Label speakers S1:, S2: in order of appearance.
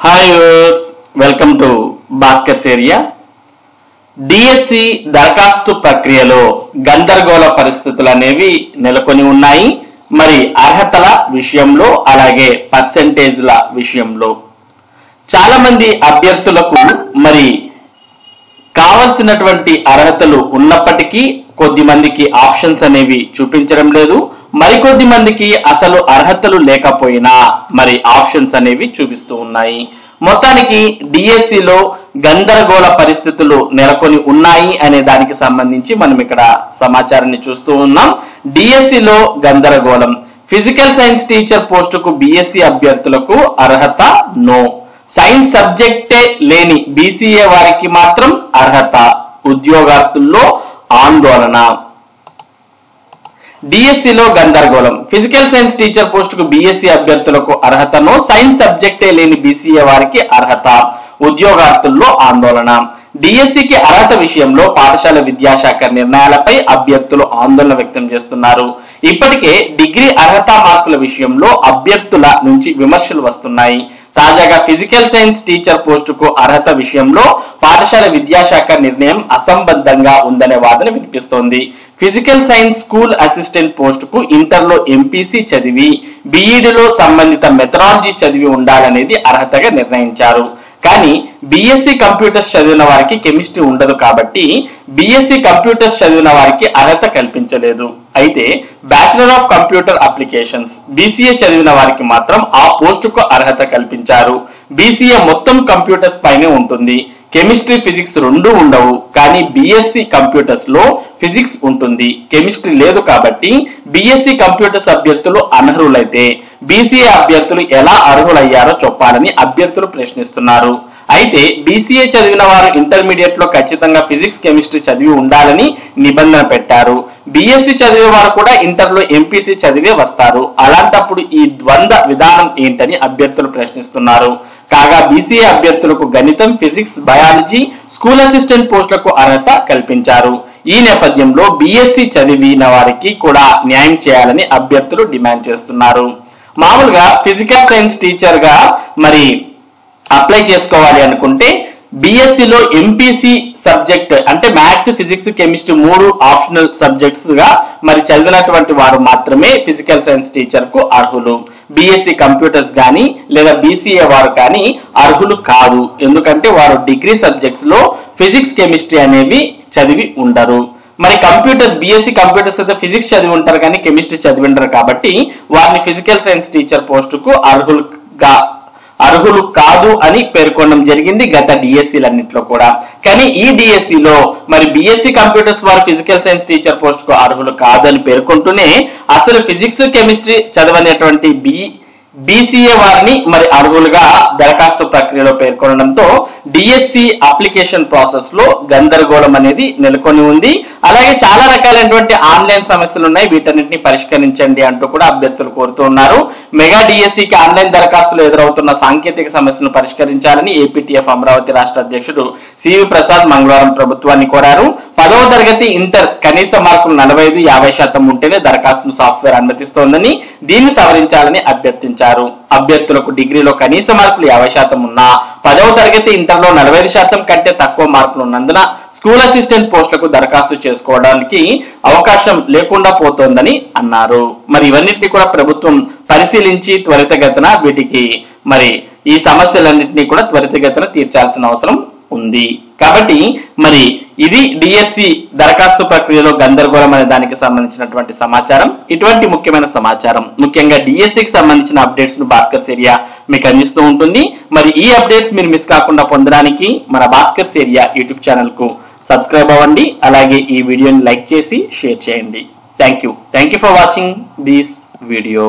S1: Hi viewers, welcome to Bhaskar's area. DSC దరఖాస్తు ప్రక్రియలో గందరగోళ పరిస్థితులు అనేవి నెలకొని ఉన్నాయి. మరి అర్హతల విషయంలో అలాగే పర్సెంటేజ్ల విషయంలో చాలా మంది అభ్యర్థులకు మరి కావలసినటువంటి అర్హతలు ఉన్నప్పటికీ కొద్ది మందికి ఆప్షన్స్ అనేవి చూపించడం లేదు. మరికొద్ది మందికి అసలు అర్హతలు లేకపోయినా మరి ఆప్షన్స్ అనేవి చూపిస్తూ ఉన్నాయి. మొత్తానికి డిఎస్సిలో గందరగోళ పరిస్థితులు నెలకొని ఉన్నాయి అనే దానికి సంబంధించి మనం ఇక్కడ సమాచారాన్ని చూస్తూ ఉన్నాం. డిఎస్సిలో గందరగోళం. ఫిజికల్ సైన్స్ టీచర్ పోస్టుకు బిఎస్సి అభ్యర్థులకు అర్హత నో. సైన్స్ సబ్జెక్టే లేని బీసీఏ వారికి మాత్రం అర్హత. ఉద్యోగార్థుల్లో ఆందోళన. డిఎస్సిలో గందరగోళం. ఫిజికల్ సైన్స్ టీచర్ పోస్టుకు బిఎస్సి అభ్యర్థులకు అర్హతను, సైన్స్ సబ్జెక్టే లేని బీసీఏ వారికి అర్హత. ఉద్యోగార్థుల్లో ఆందోళన. డిఎస్సికి అర్హత విషయంలో పాఠశాల విద్యాశాఖ నిర్ణయాలపై అభ్యర్థులు ఆందోళన వ్యక్తం చేస్తున్నారు. ఇప్పటికే డిగ్రీ అర్హత మార్కుల విషయంలో అభ్యర్థుల నుంచి విమర్శలు వస్తున్నాయి. తాజాగా ఫిజికల్ సైన్స్ టీచర్ పోస్టుకు అర్హత విషయంలో పాఠశాల విద్యాశాఖ నిర్ణయం అసంబద్ధంగా ఉందనే వాదన వినిపిస్తోంది. ఫిజికల్ సైన్స్ స్కూల్ అసిస్టెంట్ పోస్టుకు ఇంటర్లో ఎంపీసీ చదివి బీఈడీలో సంబంధిత మెథడాలజీ చదివి ఉండాలనేది అర్హతగా నిర్ణయించారు. కానీ బిఎస్సి కంప్యూటర్స్ చదివిన వారికి కెమిస్ట్రీ ఉండదు కాబట్టి బిఎస్సి కంప్యూటర్స్ చదివిన వారికి అర్హత కల్పించలేదు. అయితే bachelor of computer applications BCA చదివిన వారికి మాత్రం ఆ పోస్టుకు అర్హత కల్పించారు. బీసీఏ మొత్తం కంప్యూటర్స్ పైనే ఉంటుంది. కెమిస్ట్రీ ఫిజిక్స్ రెండూ ఉండవు. కానీ బిఎస్సి కంప్యూటర్స్ లో ఫిజిక్స్ ఉంటుంది, కెమిస్ట్రీ లేదు కాబట్టి బిఎస్సి కంప్యూటర్స్ అభ్యర్థులు అనర్హులైతే బీసీఏ అభ్యర్థులు ఎలా అర్హులయ్యారో చెప్పాలని అభ్యర్థులు ప్రశ్నిస్తున్నారు. అయితే బీసీఏ చదివిన వారు ఇంటర్మీడియట్ లో ఖచ్చితంగా ఫిజిక్స్ కెమిస్ట్రీ చదివి ఉండాలని నిబంధన పెట్టారు. బిఎస్సి చదివే వారు కూడా ఇంటర్లో ఎంపీసీ చదివే వస్తారు. అలాంటప్పుడు ఈ ద్వంద్వ విధానం ఏంటని అభ్యర్థులు ప్రశ్నిస్తున్నారు. కాగా బీసీఏ అభ్యర్థులకు గణితం, ఫిజిక్స్, బయాలజీ, స్కూల్ అసిస్టెంట్ పోస్టులకు అర్హత కల్పించారు. ఈ నేపథ్యంలో బిఎస్సి చదివిన వారికి కూడా న్యాయం చేయాలని అభ్యర్థులు డిమాండ్ చేస్తున్నారు. మామూలుగా ఫిజికల్ సైన్స్ టీచర్ గా మరి అప్లై చేసుకోవాలి అనుకుంటే బిఎస్సిలో ఎంపీసీ సబ్జెక్ట్ అంటే maths, physics, chemistry 3 optional subjects గా మరి చదివినటువంటి వారు మాత్రమే ఫిజికల్ సైన్స్ టీచర్ కు అర్హులు. బిఎస్సి కంప్యూటర్స్ కానీ లేదా బీసీఏ వారు కానీ అర్హులు కాదు. ఎందుకంటే వారు డిగ్రీ సబ్జెక్ట్స్ లో ఫిజిక్స్, కెమిస్ట్రీ అనేవి చదివి ఉండరు. మరి కంప్యూటర్స్ బిఎస్సి కంప్యూటర్స్ అయితే ఫిజిక్స్ చదివి ఉంటారు కానీ కెమిస్ట్రీ చదివి ఉండరు కాబట్టి వారిని ఫిజికల్ సైన్స్ టీచర్ పోస్టుకు అర్హులు కాదు అని పేర్కొనడం జరిగింది గత డిఎస్సీలన్నింటిలో కూడా. కానీ ఈ డిఎస్సిలో మరి బిఎస్సి కంప్యూటర్స్ వారు ఫిజికల్ సైన్స్ టీచర్ పోస్ట్ కు అర్హులు కాదని పేర్కొంటూనే అసలు ఫిజిక్స్, కెమిస్ట్రీ చదవనేటువంటి బీసీఏ వారిని మరి అర్హులుగా దరఖాస్తు ప్రక్రియలో పేర్కొనడంతో డిఎస్సి అప్లికేషన్ ప్రాసెస్ లో గందరగోళం అనేది నెలకొని ఉంది. అలాగే చాలా రకాలైనటువంటి ఆన్లైన్ సమస్యలు ఉన్నాయి, వీటన్నిటిని పరిష్కరించండి అంటూ కూడా అభ్యర్థులు కోరుతూ ఉన్నారు. మెగా డిఎస్సికి ఆన్లైన్ దరఖాస్తులు ఎదురవుతున్న సాంకేతిక సమస్యలను పరిష్కరించాలని ఏపీటీఎఫ్ అమరావతి రాష్ట్ర అధ్యక్షుడు సివి ప్రసాద్ మంగళవారం ప్రభుత్వాన్ని కోరారు. 10వ తరగతి ఇంటర్ కనీస మార్కులు 45-50% ఉంటేనే దరఖాస్తును సాఫ్ట్వేర్ అనుమతిస్తోందని దీన్ని సవరించాలని అభ్యర్థించారు. అభ్యర్థులకు డిగ్రీలో కనీస మార్కులు 50% ఉన్నా 10వ తరగతి ఇంటర్లో 45% కంటే తక్కువ మార్కులు ఉన్నందున స్కూల్ అసిస్టెంట్ పోస్టులకు దరఖాస్తు చేసుకోవడానికి అవకాశం లేకుండా పోతోందని అన్నారు. మరి ఇవన్నిటిని కూడా ప్రభుత్వం పరిశీలించి త్వరితగతిన వీటికి మరి ఈ సమస్యలన్నింటినీ కూడా త్వరితగతిన తీర్చాల్సిన అవసరం ఉంది. కాబట్టి మరి ఇది డిఎస్సి దరఖాస్తు ప్రక్రియలో గందరగోళం అనే దానికి సంబంధించినటువంటి సమాచారం. ఇటువంటి ముఖ్యమైన సమాచారం ముఖ్యంగా డిఎస్సికి సంబంధించిన అప్డేట్స్ ను భాస్కర్స్ ఏరియా మీకు అందిస్తూ ఉంటుంది. మరి ఈ అప్డేట్స్ మీరు మిస్ కాకుండా పొందడానికి మన భాస్కర్స్ ఏరియా యూట్యూబ్ ఛానల్ కు సబ్స్క్రైబ్ అవ్వండి. అలాగే ఈ వీడియోని లైక్ చేసి షేర్ చేయండి. Thank you for watching this video.